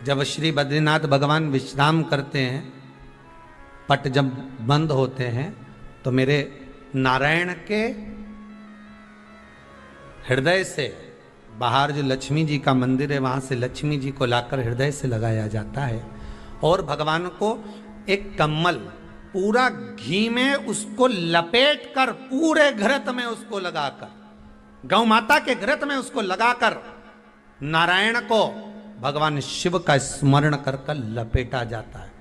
जब श्री बद्रीनाथ भगवान विश्राम करते हैं, पट जब बंद होते हैं, तो मेरे नारायण के हृदय से बाहर जो लक्ष्मी जी का मंदिर है, वहां से लक्ष्मी जी को लाकर हृदय से लगाया जाता है और भगवान को एक कम्मल पूरा घी में उसको लपेट कर, पूरे घृत में उसको लगाकर, गौ माता के घृत में उसको लगाकर नारायण को भगवान शिव का स्मरण कर कर लपेटा जाता है।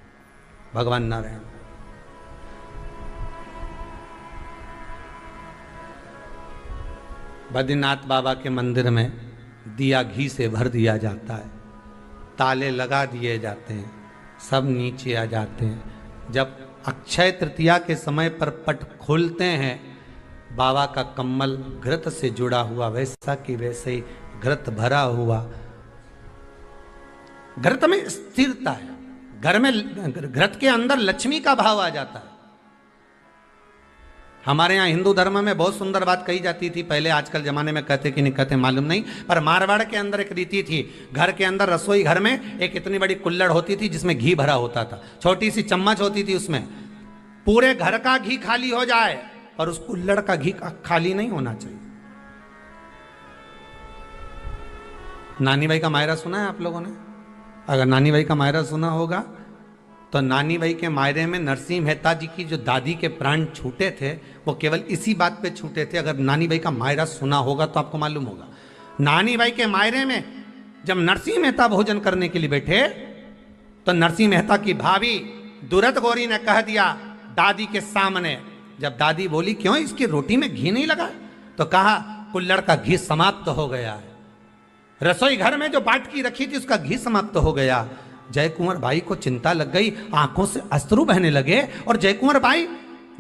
भगवान नारायण बद्रीनाथ बाबा के मंदिर में दिया घी से भर दिया जाता है, ताले लगा दिए जाते हैं, सब नीचे आ जाते हैं। जब अक्षय तृतीया के समय पर पट खोलते हैं, बाबा का कम्मल घृत से जुड़ा हुआ वैसा कि वैसे ही घृत भरा हुआ, घृत में स्थिरता है, घर में घृत के अंदर लक्ष्मी का भाव आ जाता है। हमारे यहाँ हिंदू धर्म में बहुत सुंदर बात कही जाती थी पहले, आजकल जमाने में कहते कि नहीं कहते मालूम नहीं, पर मारवाड़ के अंदर एक रीति थी। घर के अंदर रसोई घर में एक इतनी बड़ी कुल्हड़ होती थी जिसमें घी भरा होता था, छोटी सी चम्मच होती थी, उसमें पूरे घर का घी खाली हो जाए पर उस कुल्हड़ का घी खाली नहीं होना चाहिए। नानी भाई का मायरा सुना है आप लोगों ने? अगर नानी भाई का मायरा सुना होगा तो नानी भाई के मायरे में नरसिंह मेहता जी की जो दादी के प्राण छूटे थे वो केवल इसी बात पे छूटे थे। अगर नानी भाई का मायरा सुना होगा तो आपको मालूम होगा, नानी भाई के मायरे में जब नरसिंह मेहता भोजन करने के लिए बैठे तो नरसिंह मेहता की भाभी दुरत गौरी ने कह दिया दादी के सामने, जब दादी बोली क्यों इसकी रोटी में घी नहीं लगा, तो कहा कुल्हड़ का घी समाप्त हो गया है, रसोई घर में जो बाटकी रखी थी उसका घी समाप्त हो गया। जय कुंवर भाई को चिंता लग गई, आंखों से अश्रु बहने लगे और जय कुंवर भाई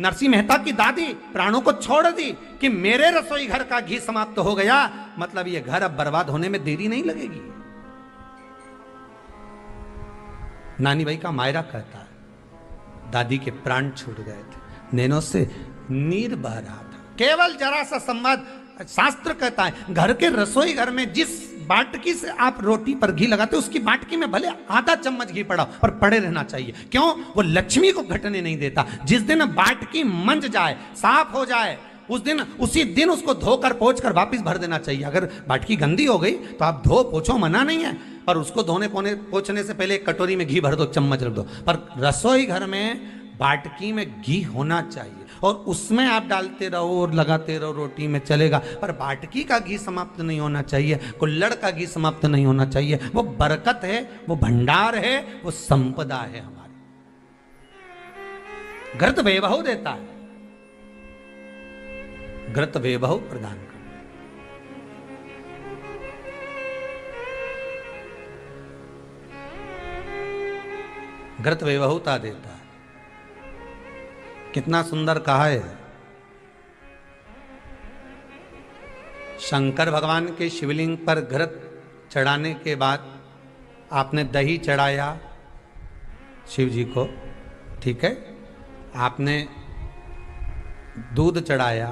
नरसिंह मेहता की दादी प्राणों को छोड़ दी कि मेरे रसोई घर का घी समाप्त हो गया, मतलब ये घर अब बर्बाद होने में देरी नहीं लगेगी। नानी भाई का मायरा कहता है दादी के प्राण छूट गए थे, नैनों से नीर बह रहा था, केवल जरा सा संवाद। शास्त्र कहता है घर के रसोई घर में जिस बाटकी से आप रोटी पर घी लगाते उसकी बाटकी में भले आधा चम्मच घी पड़ा पर पड़े रहना चाहिए। क्यों? वो लक्ष्मी को घटने नहीं देता। जिस दिन बाटकी मंज जाए, साफ हो जाए, उस दिन उसी दिन उसको धोकर पोंछ कर वापस भर देना चाहिए। अगर बाटकी गंदी हो गई तो आप धो पोछो, मना नहीं है, पर उसको धोने पोछने से पहले एक कटोरी में घी भर दो, चम्मच रख दो। पर रसोई घर में बाटकी में घी होना चाहिए और उसमें आप डालते रहो और लगाते रहो, रोटी में चलेगा, पर बाटकी का घी समाप्त नहीं होना चाहिए, कुल्हड़ का घी समाप्त नहीं होना चाहिए। वो बरकत है, वो भंडार है, वो संपदा है हमारी। घृत वैभव देता है, घृत वैभव प्रदान करता है, घृत वैभवता देता है। कितना सुंदर कहा है। शंकर भगवान के शिवलिंग पर घृत चढ़ाने के बाद आपने दही चढ़ाया शिव जी को, ठीक है, आपने दूध चढ़ाया,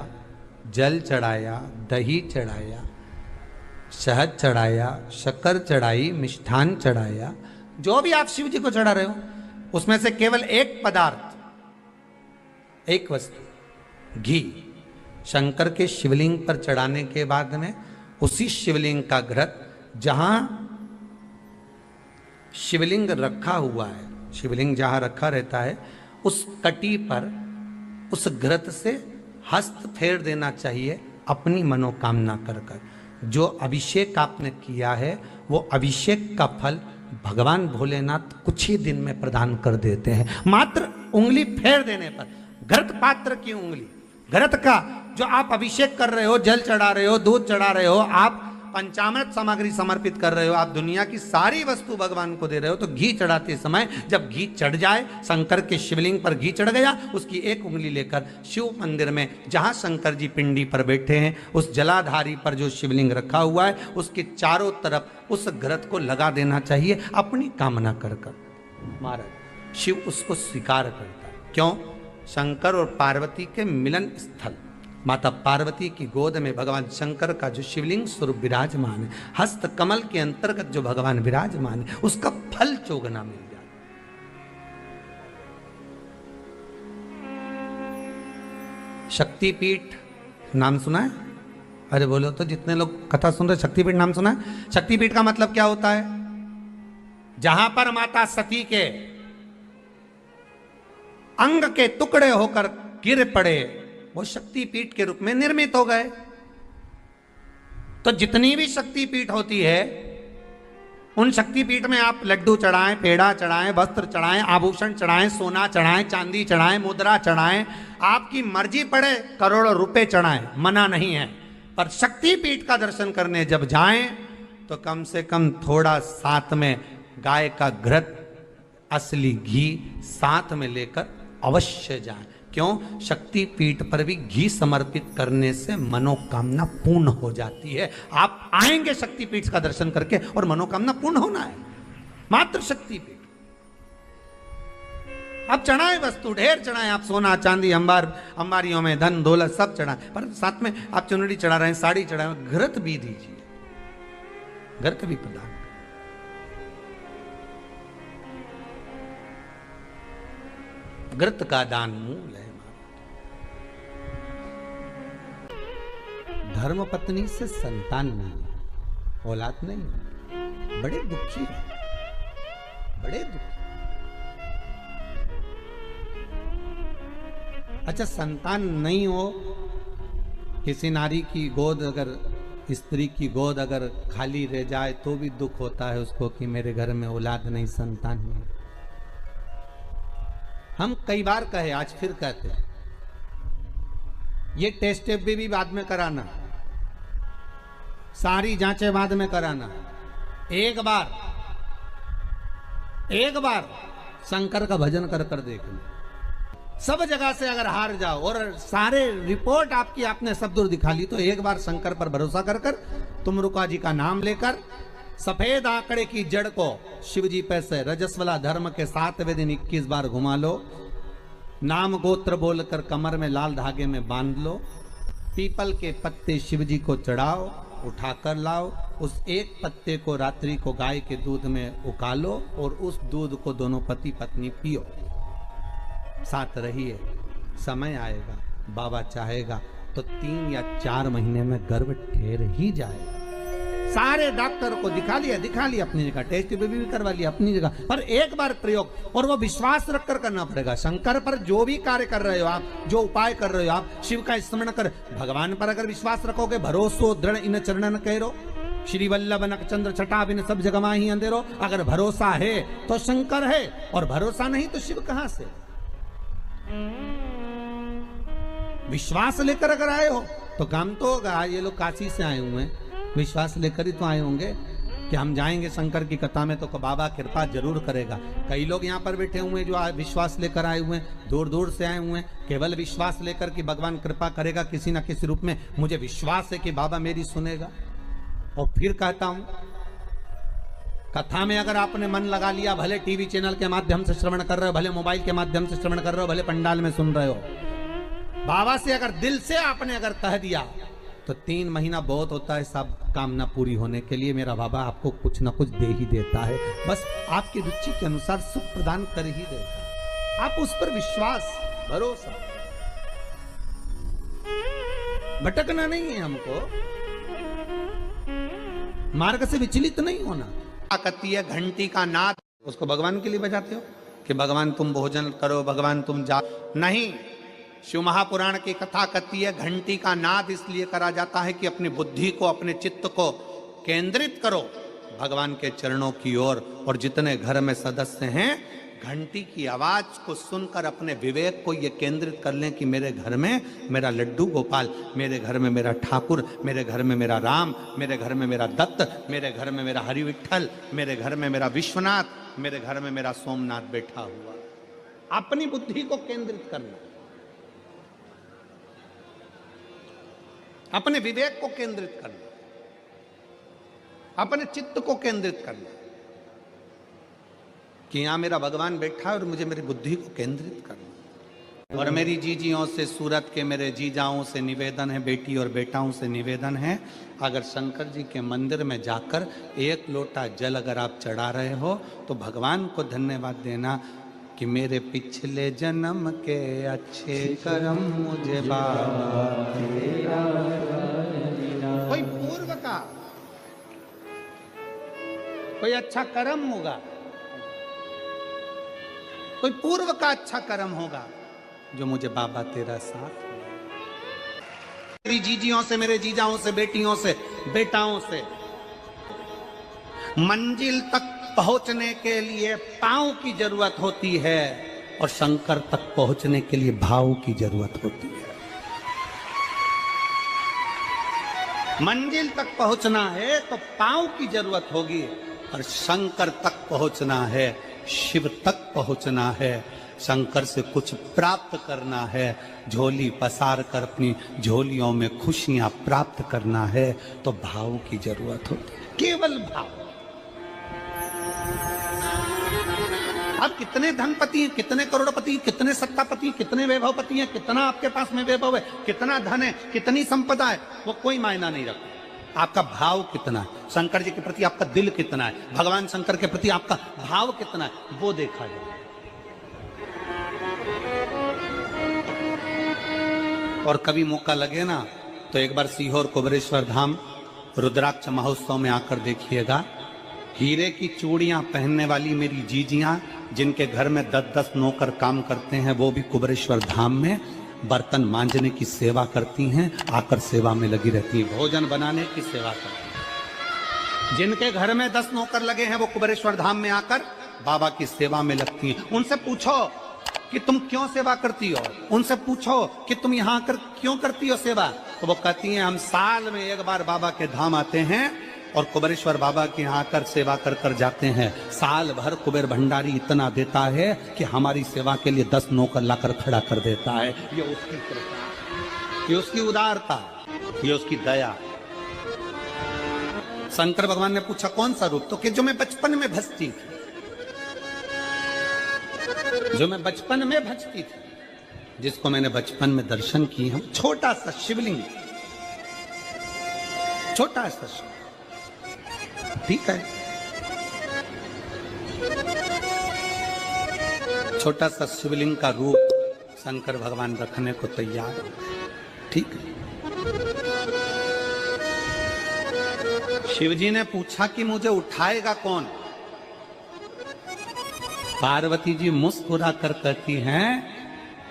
जल चढ़ाया, दही चढ़ाया, शहद चढ़ाया, शक्कर चढ़ाई, मिष्ठान चढ़ाया, जो भी आप शिव जी को चढ़ा रहे हो उसमें से केवल एक पदार्थ, एक वस्तु, घी, शंकर के शिवलिंग पर चढ़ाने के बाद में उसी शिवलिंग का घृत, जहां शिवलिंग रखा हुआ है, शिवलिंग जहां रखा रहता है उस कटी पर उस घृत से हस्त फेर देना चाहिए अपनी मनोकामना कर कर। जो अभिषेक आपने किया है वो अभिषेक का फल भगवान भोलेनाथ कुछ ही दिन में प्रदान कर देते हैं। मात्र उंगली फेर देने पर, घृत पात्र की उंगली, घृत का जो आप अभिषेक कर रहे हो, जल चढ़ा रहे हो, दूध चढ़ा रहे हो, आप पंचामृत सामग्री समर्पित कर रहे हो, आप दुनिया की सारी वस्तु भगवान को दे रहे हो, तो घी चढ़ाते समय जब घी चढ़ जाए, शंकर के शिवलिंग पर घी चढ़ गया, उसकी एक उंगली लेकर शिव मंदिर में जहां शंकर जी पिंडी पर बैठे हैं उस जलाधारी पर जो शिवलिंग रखा हुआ है उसके चारों तरफ उस घृत को लगा देना चाहिए अपनी कामना कर कर। महाराज शिव उसको स्वीकार करता है। क्यों? शंकर और पार्वती के मिलन स्थल माता पार्वती की गोद में भगवान शंकर का जो शिवलिंग स्वरूप विराजमान है, हस्त कमल के अंतर्गत जो भगवान विराजमान है, उसका फल चौगुना मिल जाए। शक्तिपीठ नाम सुना है? अरे बोलो तो, जितने लोग कथा सुन रहे, शक्तिपीठ नाम सुना है? शक्तिपीठ का मतलब क्या होता है? जहां पर माता सती के अंग के टुकड़े होकर गिर पड़े, वो शक्तिपीठ के रूप में निर्मित हो गए। तो जितनी भी शक्तिपीठ होती है, उन शक्तिपीठ में आप लड्डू चढ़ाएं, पेड़ा चढ़ाएं, वस्त्र चढ़ाएं, आभूषण चढ़ाएं, सोना चढ़ाएं, चांदी चढ़ाएं, मुद्रा चढ़ाएं, आपकी मर्जी पड़े करोड़ों रुपए चढ़ाएं, मना नहीं है। पर शक्तिपीठ का दर्शन करने जब जाएं तो कम से कम थोड़ा साथ में गाय का घृत, असली घी साथ में लेकर अवश्य जाएं। क्यों? शक्तिपीठ पर भी घी समर्पित करने से मनोकामना पूर्ण हो जाती है। आप आएंगे शक्तिपीठ का दर्शन करके और मनोकामना पूर्ण होना है, मात्र शक्तिपीठ। आप चढ़ाएं वस्तु, ढेर चढ़ाएं, आप सोना चांदी, अंबारियों में धन दौलत सब चढ़ाएं, पर साथ में आप चुनरी चढ़ा रहे हैं, साड़ी चढ़ाएं, घृत भी दीजिए, घृत भी प्रदान। घृत का दान मूल है। धर्म पत्नी से संतान नहीं, औलाद नहीं, बड़े दुखी है, बड़े दुखी। अच्छा, संतान नहीं हो, किसी नारी की गोद, अगर स्त्री की गोद अगर खाली रह जाए तो भी दुख होता है उसको कि मेरे घर में औलाद नहीं, संतान नहीं। हम कई बार कहे, आज फिर कहते हैं, ये टेस्ट भी बाद में कराना, सारी जांचें बाद में कराना। एक बार शंकर का भजन कर कर देखना। सब जगह से अगर हार जाओ और सारे रिपोर्ट आपकी आपने सब दूर दिखा ली, तो एक बार शंकर पर भरोसा कर कर तुमरुका जी का नाम लेकर सफेद आंकड़े की जड़ को शिवजी पे से रजस्वला धर्म के 7वें दिन 21 बार घुमा लो। नाम गोत्र बोलकर कमर में लाल धागे में बांध लो। पीपल के पत्ते शिवजी को चढ़ाओ, उठाकर लाओ। उस एक पत्ते को रात्रि को गाय के दूध में उकालो और उस दूध को दोनों पति पत्नी पियो। साथ रहिए, समय आएगा, बाबा चाहेगा तो 3 या 4 महीने में गर्भ ठहर ही जाएगा। सारे डॉक्टर को दिखा लिया अपनी जगह, टेस्ट भी करवा लिया अपनी जगह, पर एक बार प्रयोग, और वो विश्वास रखकर करना पड़ेगा। शंकर पर जो भी कार्य कर रहे हो आप, जो उपाय कर रहे हो आप, शिव का स्मरण कर, भगवान पर अगर विश्वास रखोगे, भरोसो दृढ़ इन चरणन कहो, श्री वल्लभ नक चंद्र छटा बिन सब जगमा ही अंधेरो। अगर भरोसा है तो शंकर है, और भरोसा नहीं तो शिव कहां से। विश्वास लेकर अगर आए हो तो काम तो होगा। ये लोग काशी से आए हुए हैं, विश्वास लेकर ही तो आए होंगे कि हम जाएंगे शंकर की कथा में तो बाबा कृपा जरूर करेगा। कई लोग यहाँ पर बैठे हुए हैं जो विश्वास लेकर आए हुए हैं, दूर दूर से आए हुए हैं, केवल विश्वास लेकर कि भगवान कृपा करेगा किसी न किसी रूप में, मुझे विश्वास है कि बाबा मेरी सुनेगा। और फिर कहता हूं, कथा में अगर आपने मन लगा लिया, भले टीवी चैनल के माध्यम से श्रवण कर रहे हो, भले मोबाइल के माध्यम से श्रवण कर रहे हो, भले पंडाल में सुन रहे हो, बाबा से अगर दिल से आपने अगर कह दिया तो 3 महीना बहुत होता है सब कामना पूरी होने के लिए। मेरा बाबा आपको कुछ ना कुछ दे ही देता है, बस आपकी रुचि के अनुसार सुख प्रदान कर ही देता है। आप उस पर विश्वास, भरोसा, भटकना नहीं है हमको, मार्ग से विचलित नहीं होना। कहती है घंटी का नाद, उसको भगवान के लिए बजाते हो कि भगवान तुम भोजन करो, भगवान तुम जा, नहीं। शिव महापुराण की कथा कहती है घंटी का नाद इसलिए करा जाता है कि अपनी बुद्धि को, अपने चित्त को केंद्रित करो भगवान के चरणों की ओर। और जितने घर में सदस्य हैं, घंटी की आवाज को सुनकर अपने विवेक को ये केंद्रित कर लें कि मेरे घर में मेरा लड्डू गोपाल, मेरे घर में मेरा ठाकुर, मेरे घर में मेरा राम, मेरे घर में मेरा दत्त, मेरे घर में मेरा हरि विठल, मेरे घर में मेरा विश्वनाथ, मेरे घर में मेरा सोमनाथ बैठा हुआ। अपनी बुद्धि को केंद्रित करना, अपने विवेक को केंद्रित करना, अपने चित्त को केंद्रित करना कि यहां मेरा भगवान बैठा है और मुझे मेरी बुद्धि को केंद्रित करना। और मेरी जीजियों से, सूरत के मेरे जीजाओं से निवेदन है, बेटी और बेटाओं से निवेदन है, अगर शंकर जी के मंदिर में जाकर एक लोटा जल अगर आप चढ़ा रहे हो तो भगवान को धन्यवाद देना कि मेरे पिछले जन्म के अच्छे कर्म मुझे बाबा तेरा। कोई पूर्व का कोई अच्छा कर्म होगा, कोई पूर्व का अच्छा कर्म होगा जो मुझे बाबा तेरा साथ। मेरी जीजियों से, मेरे जीजाओं से, बेटियों से, बेटाओं से, मंजिल तक पहुंचने के लिए पांव की जरूरत होती है और शंकर तक पहुंचने के लिए भाव की जरूरत होती है। मंजिल तक पहुंचना है तो पांव की जरूरत होगी और शंकर तक पहुंचना है, शिव तक पहुंचना है, शंकर से कुछ प्राप्त करना है, झोली पसार कर अपनी झोलियों में खुशियां प्राप्त करना है तो भाव की जरूरत होती है, केवल भाव। अब कितने धनपति हैं, कितने करोड़पति, कितने सत्तापति, कितने वैभवपति हैं, कितना आपके पास में वैभव है, कितना धन है, कितनी संपदा है, वो कोई मायना नहीं रखता। आपका भाव कितना है, शंकर जी के प्रति आपका दिल कितना है, भगवान शंकर के प्रति आपका भाव कितना है, वो देखा जाए। और कभी मौका लगे ना तो एक बार सीहोर कुबेरेश्वर धाम रुद्राक्ष महोत्सव में आकर देखिएगा। हीरे की चूड़ियां पहनने वाली मेरी जीजियां, जिनके घर में 10-10 नौकर काम करते हैं, वो भी कुबेरेश्वर धाम में बर्तन मांजने की सेवा करती हैं, आकर सेवा में लगी रहती हैं, भोजन बनाने की सेवा करती हैं। जिनके घर में 10 नौकर लगे हैं वो कुबेरेश्वर धाम में आकर बाबा की सेवा में लगती हैं। उनसे पूछो कि तुम क्यों सेवा करती हो, उनसे पूछो कि तुम यहाँ आकर क्यों करती हो सेवा, तो वो कहती हैं हम साल में एक बार बाबा के धाम आते हैं और कुबेरेश्वर बाबा के यहाँ आकर सेवा कर कर जाते हैं। साल भर कुबेर भंडारी इतना देता है कि हमारी सेवा के लिए 10 नौकर लाकर खड़ा कर देता है। ये उसकी कृपा, ये उसकी उदारता, ये उसकी दया। शंकर भगवान ने पूछा कौन सा रूप, तो कि जो मैं बचपन में भजती थी, जो मैं बचपन में भजती थी, जिसको मैंने बचपन में दर्शन किए हैं, छोटा सा शिवलिंग, छोटा सा शिव, ठीक है, छोटा सा शिवलिंग का रूप शंकर भगवान रखने को तैयार है, ठीक है। शिवजी ने पूछा कि मुझे उठाएगा कौन। पार्वती जी मुस्कुरा कर कहती हैं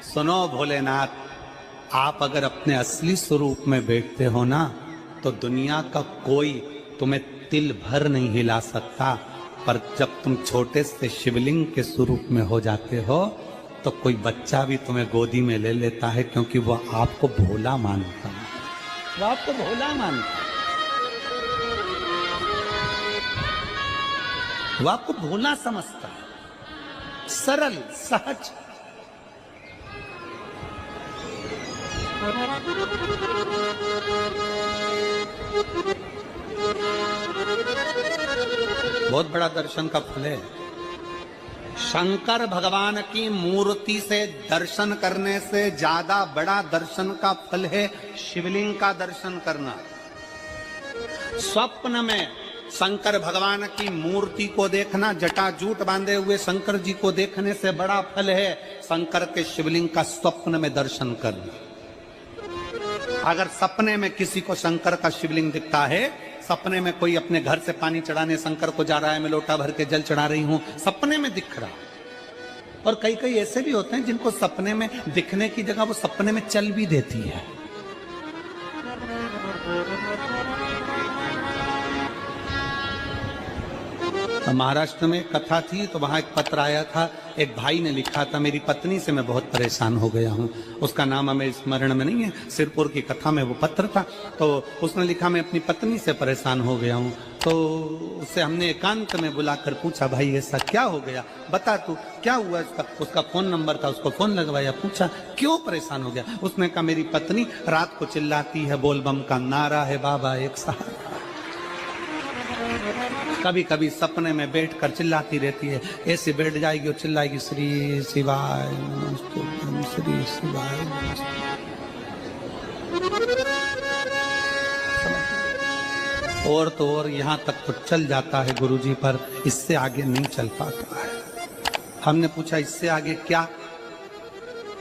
सुनो भोलेनाथ, आप अगर अपने असली स्वरूप में बैठते हो ना तो दुनिया का कोई तुम्हें तिल भर नहीं हिला सकता, पर जब तुम छोटे से शिवलिंग के स्वरूप में हो जाते हो तो कोई बच्चा भी तुम्हें गोदी में ले लेता है, क्योंकि वह आपको भोला मानता है, वो आपको भोला मानता है, वो आपको भोला समझता है, सरल सहज। बहुत बड़ा दर्शन का फल है। शंकर भगवान की मूर्ति से दर्शन करने से ज्यादा बड़ा दर्शन का फल है शिवलिंग का दर्शन करना। स्वप्न में शंकर भगवान की मूर्ति को देखना, जटाजूट बांधे हुए शंकर जी को देखने से बड़ा फल है शंकर के शिवलिंग का स्वप्न में दर्शन करना। अगर सपने में किसी को शंकर का शिवलिंग दिखता है, सपने में कोई अपने घर से पानी चढ़ाने शंकर को जा रहा है, मैं लोटा भर के जल चढ़ा रही हूं, सपने में दिख रहा। और कई कई ऐसे भी होते हैं जिनको सपने में दिखने की जगह वो सपने में चल भी देती है। महाराष्ट्र में कथा थी तो वहां एक पत्र आया था, एक भाई ने लिखा था मेरी पत्नी से मैं बहुत परेशान हो गया हूं। उसका नाम हमें स्मरण में नहीं है, सिरपुर की कथा में वो पत्र था। तो उसने लिखा मैं अपनी पत्नी से परेशान हो गया हूं। तो उसे हमने एकांत में बुलाकर पूछा भाई ऐसा क्या हो गया, बता तू क्या हुआ। उसका फोन नंबर था, उसको फोन लगवाया, पूछा क्यों परेशान हो गया। उसने कहा मेरी पत्नी रात को चिल्लाती है बोल बम का नारा है बाबा एक सहारा। कभी कभी सपने में बैठकर चिल्लाती रहती है, ऐसे बैठ जाएगी और चिल्लाएगी श्री शिवाय नमस्तुभ्यं, श्री शिवाय नमस्तुभ्यं। और तो और यहाँ तक तो चल जाता है गुरुजी, पर इससे आगे नहीं चल पाता है। हमने पूछा इससे आगे क्या?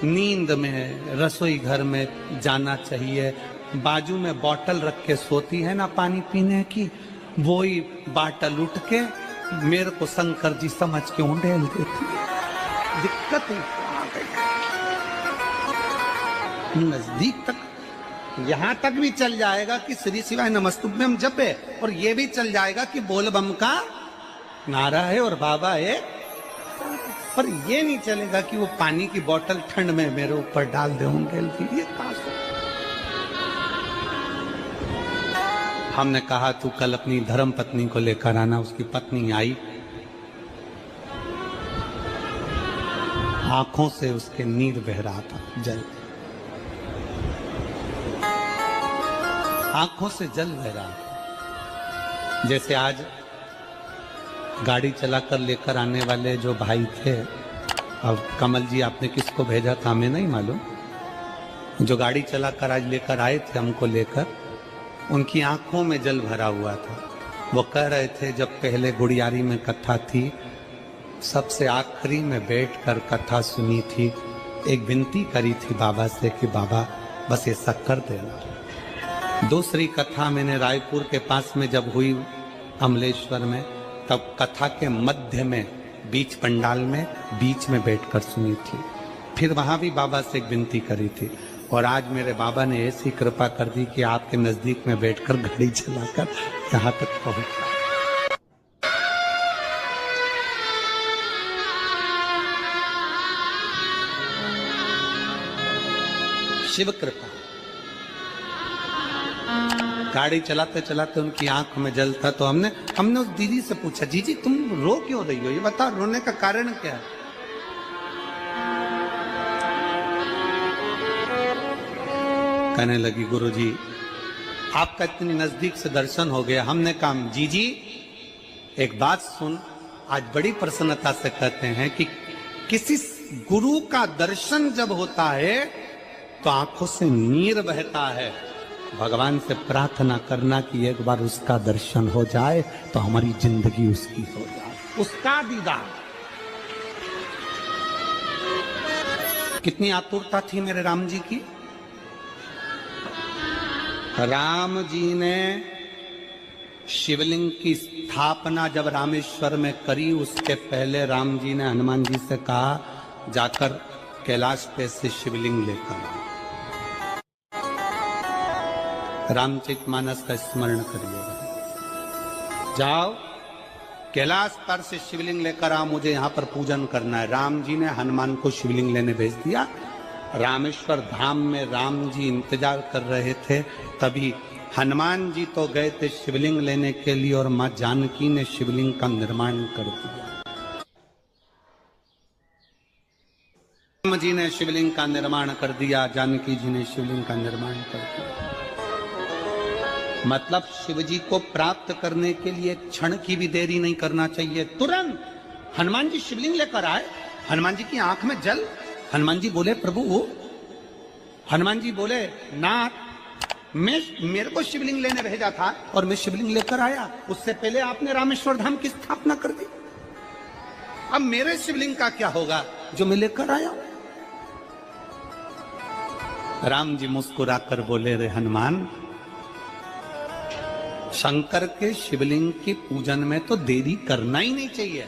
नींद में रसोई घर में जाना चाहिए, बाजू में बोतल रख के सोती है ना पानी पीने की, वही बोतल उठ के मेरे को शंकर जी समझ के उंडेल देती है। दिक्कत नजदीक तक, यहां तक भी चल जाएगा कि श्री शिवाय नमस्तुभ्यं जप है, और ये भी चल जाएगा कि बोल बम का नारा है और बाबा है, पर ये नहीं चलेगा कि वो पानी की बोतल ठंड में मेरे ऊपर डाल दे उंडेल के। ये हमने कहा तू कल अपनी धर्म पत्नी को लेकर आना। उसकी पत्नी आई, आंखों से उसके नीर बह रहा था, जल, आंखों से जल बह रहा था। जैसे आज गाड़ी चलाकर लेकर आने वाले जो भाई थे, अब कमल जी आपने किसको भेजा था हमें नहीं मालूम, जो गाड़ी चलाकर आज लेकर आए थे हमको लेकर, उनकी आंखों में जल भरा हुआ था। वो कह रहे थे जब पहले गुड़ियारी में कथा थी, सबसे आखिरी में बैठकर कथा सुनी थी, एक विनती करी थी बाबा से कि बाबा बस ऐसा कर देना। दूसरी कथा मैंने रायपुर के पास में जब हुई अमलेश्वर में, तब कथा के मध्य में बीच पंडाल में बीच में बैठकर सुनी थी। फिर वहां भी बाबा से एक विनती करी थी, और आज मेरे बाबा ने ऐसी कृपा कर दी कि आपके नजदीक में बैठकर गाड़ी चलाकर यहाँ तक पहुंचा। शिव कृपा। गाड़ी चलाते चलाते उनकी आंख में जल था, तो हमने उस दीदी से पूछा, जीजी तुम रो क्यों रही हो, ये बताओ रोने का कारण क्या है? कहने लगी गुरुजी आपका इतनी नजदीक से दर्शन हो गया। हमने कहा जीजी एक बात सुन, आज बड़ी प्रसन्नता से कहते हैं कि किसी गुरु का दर्शन जब होता है तो आंखों से नीर बहता है। भगवान से प्रार्थना करना कि एक बार उसका दर्शन हो जाए तो हमारी जिंदगी उसकी हो जाए, उसका दीदार। कितनी आतुरता थी मेरे राम जी की। राम जी ने शिवलिंग की स्थापना जब रामेश्वर में करी, उसके पहले राम जी ने हनुमान जी से कहा जाकर कैलाश पे से शिवलिंग लेकर आओ। रामचरितमानस का स्मरण करिएगा, जाओ कैलाश पर से शिवलिंग लेकर आओ, मुझे यहाँ पर पूजन करना है। राम जी ने हनुमान को शिवलिंग लेने भेज दिया। रामेश्वर धाम में राम जी इंतजार कर रहे थे, तभी हनुमान जी तो गए थे शिवलिंग लेने के लिए, और मां जानकी ने शिवलिंग का निर्माण कर दिया। राम जी ने शिवलिंग का निर्माण कर दिया, जानकी जी ने शिवलिंग का निर्माण कर दिया। मतलब शिव जी को प्राप्त करने के लिए क्षण की भी देरी नहीं करना चाहिए। तुरंत हनुमान जी शिवलिंग लेकर आए, हनुमान जी की आंख में जल। हनुमान जी बोले प्रभु, हनुमान जी बोले नाथ मेरे को शिवलिंग लेने भेजा था और मैं शिवलिंग लेकर आया, उससे पहले आपने रामेश्वर धाम की स्थापना कर दी। अब मेरे शिवलिंग का क्या होगा जो मैं लेकर आया? राम जी मुस्कुराकर बोले, रे हनुमान, शंकर के शिवलिंग के पूजन में तो देरी करना ही नहीं चाहिए।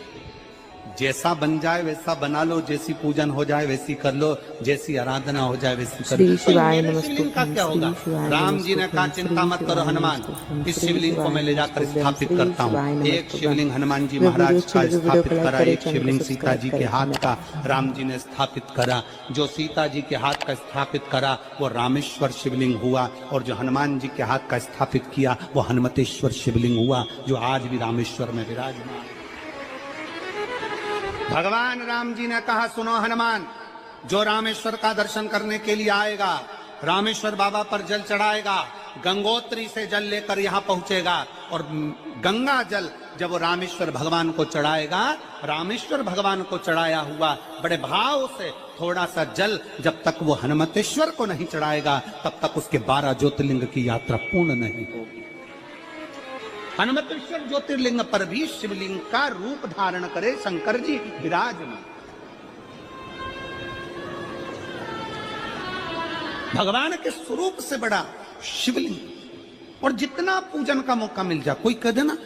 जैसा बन जाए वैसा बना लो, जैसी पूजन हो जाए वैसी कर लो, जैसी आराधना हो जाए वैसी कर लो। शिवलिंग का क्या होगा? राम जी ने कहा चिंता मत करो हनुमान, इस शिवलिंग को मैं ले जाकर स्थापित करता हूँ। एक शिवलिंग हनुमान जी महाराज का स्थापित करा, एक शिवलिंग सीता जी के हाथ का राम जी ने स्थापित करा। जो सीता जी के हाथ का स्थापित करा वो रामेश्वर शिवलिंग हुआ, और जो हनुमान जी के हाथ का स्थापित किया वो हनुमतेश्वर शिवलिंग हुआ, जो आज भी रामेश्वर में विराजमान। भगवान राम जी ने कहा, सुनो हनुमान, जो रामेश्वर का दर्शन करने के लिए आएगा, रामेश्वर बाबा पर जल चढ़ाएगा, गंगोत्री से जल लेकर यहाँ पहुंचेगा, और गंगा जल जब वो रामेश्वर भगवान को चढ़ाएगा, रामेश्वर भगवान को चढ़ाया हुआ बड़े भाव से थोड़ा सा जल जब तक वो हनुमतेश्वर को नहीं चढ़ाएगा, तब तक उसके 12 ज्योतिर्लिंग की यात्रा पूर्ण नहीं होगी। हनुमतेश्वर ज्योतिर्लिंग पर भी शिवलिंग का रूप धारण करे शंकर जी विराजमान। भगवान के स्वरूप से बड़ा शिवलिंग, और जितना पूजन का मौका मिल जाए, कोई कह दे ना,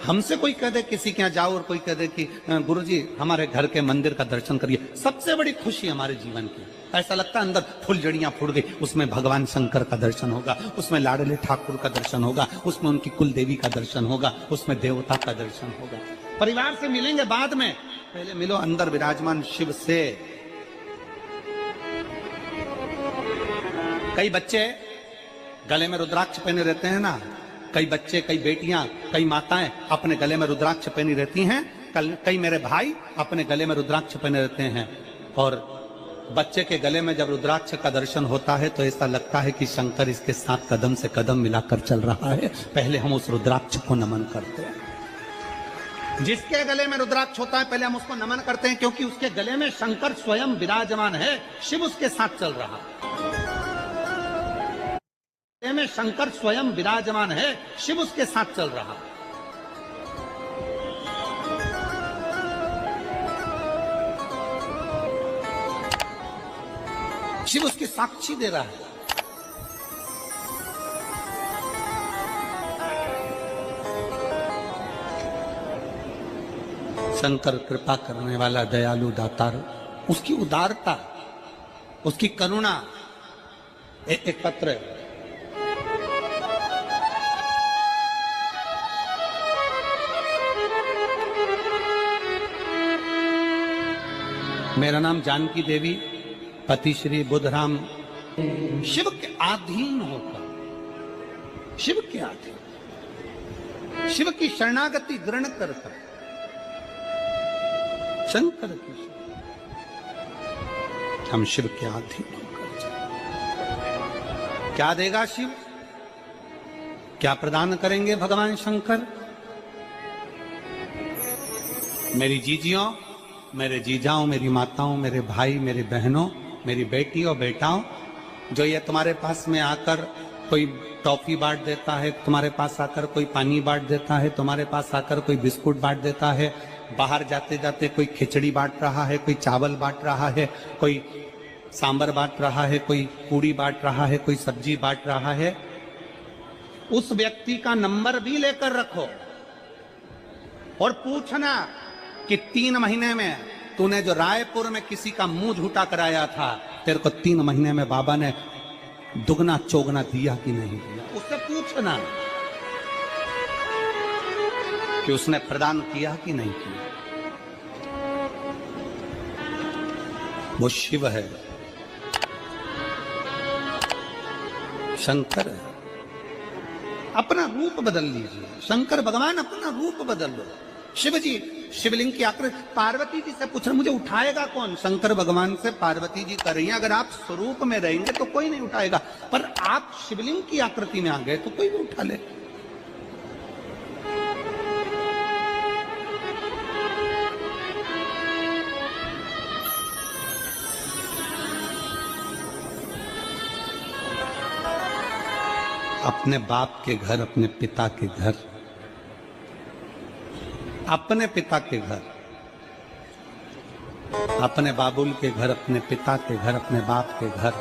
हमसे कोई कह दे किसी के यहाँ जाओ और कोई कह दे कि गुरुजी हमारे घर के मंदिर का दर्शन करिए, सबसे बड़ी खुशी हमारे जीवन की। ऐसा लगता है अंदर फुलझड़ियां फूट गई, उसमें भगवान शंकर का दर्शन होगा, उसमें लाडले ठाकुर का दर्शन होगा, उसमें उनकी कुल देवी का दर्शन होगा, उसमें देवता का दर्शन होगा। परिवार से मिलेंगे बाद में, पहले मिलो अंदर विराजमान शिव से। कई बच्चे गले में रुद्राक्ष पहने रहते हैं ना, कई बच्चे, कई बेटियां, कई माताएं अपने गले में रुद्राक्ष पहनी रहती हैं, कई मेरे भाई अपने गले में रुद्राक्ष पहने रहते हैं। और बच्चे के गले में जब रुद्राक्ष का दर्शन होता है तो ऐसा लगता है कि शंकर इसके साथ कदम से कदम मिलाकर चल रहा है। पहले हम उस रुद्राक्ष को नमन करते हैं। जिसके गले में रुद्राक्ष होता है पहले हम उसको नमन करते हैं, क्योंकि उसके गले में शंकर स्वयं विराजमान है, शिव उसके साथ चल रहा है। में शंकर स्वयं विराजमान है, शिव उसके साथ चल रहा है। शिव उसकी साक्षी दे रहा है। शंकर कृपा करने वाला दयालु दातार, उसकी उदारता, उसकी करुणा। एक पत्र है, मेरा नाम जानकी देवी, पति श्री बुद्धराम, शिव के अधीन होकर, शिव के अधीन, शिव की शरणागति ग्रहण करता, शंकर की, हम शिव के अधीन होकर क्या देगा शिव, क्या प्रदान करेंगे भगवान शंकर। मेरी जीजियों, मेरे जीजाओं, मेरी माताओं, मेरे भाई, मेरे बहनों, मेरी बेटी और बेटाओं, जो ये तुम्हारे पास में आकर कोई टॉफी बांट देता है, तुम्हारे पास आकर कोई पानी बांट देता है, तुम्हारे पास आकर कोई बिस्कुट बांट देता है, बाहर जाते जाते कोई खिचड़ी बांट रहा है, कोई चावल बांट रहा है, कोई सांबर बांट रहा है, कोई पूड़ी बांट रहा है, कोई सब्जी बांट रहा है, उस व्यक्ति का नंबर भी लेकर रखो और पूछना कि 3 महीने में तूने जो रायपुर में किसी का मुंह झूठा कराया था, तेरे को 3 महीने में बाबा ने दुगना चौगना दिया कि नहीं दिया। उससे पूछना कि उसने प्रदान किया कि नहीं किया। वो शिव है, शंकर है। अपना रूप बदल लीजिए, शंकर भगवान अपना रूप बदल लो। शिव जी शिवलिंग की आकृति, पार्वती जी से पूछ रहे मुझे उठाएगा कौन, शंकर भगवान से पार्वती जी कर रही हैं, अगर आप स्वरूप में रहेंगे तो कोई नहीं उठाएगा, पर आप शिवलिंग की आकृति में आ गए तो कोई भी उठा ले। अपने बाप के घर, अपने पिता के घर, अपने पिता के घर, अपने बाबुल के घर, अपने पिता के घर, अपने बाप के घर,